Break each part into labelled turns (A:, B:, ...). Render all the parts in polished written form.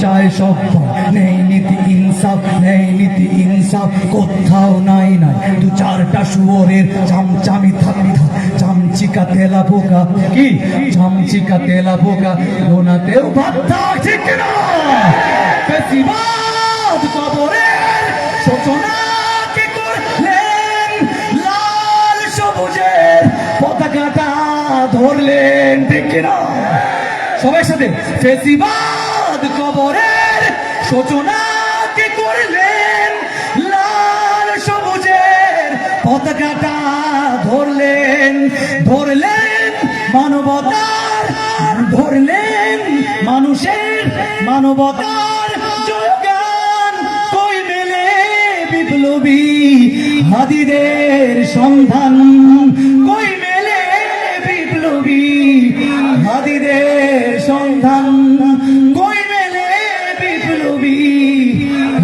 A: চায় সব, নেই নীতি ইনসাফ, নেই নীতি ইনসাফ কোথাও নাই নাই। দু চারটা শুয়োরের চামচামি থাকা, চামচিকা তেলা পোকা, কি চামচিকা তেলা পোকা গোনাতেও বাধ্য, ঠিক না? বেশিরভাগ কবরের সূচনা কে করলেন, লাল সবুজের পতাকাটা ধরলেন, ঠিক না? সবার সাথে ফেসিবাদ কবরের সূচনা কে করলেন, লাল সবুজের পতাকাটা ধরলেন, ধরলেন মানবতার, ধরলেন মানুষের মানবতার জয়গান। কই মেলে বিপ্লবী হাদিদের সন্ধান, কই মেলে বিপ্লবী হাদিদের সন্ধান, কই মেলে বিপ্লবী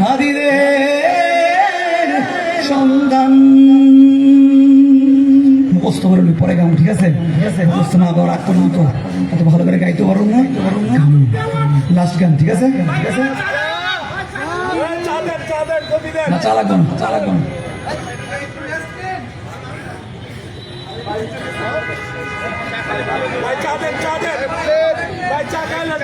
A: হাদিদের সন্ধান। মুখস্থ করে পরে গান, ঠিক আছে? মুখস্থ না আবার রাগ করুন তো, এত ভালো করে গাইতে পারুন না। লাস্ট গান, ঠিক আছে? ঠিক আছে, না চা লাগবে না, চা লাগবে না।
B: ভাই চা দেন, চা দেন ভাই, চা খাইলে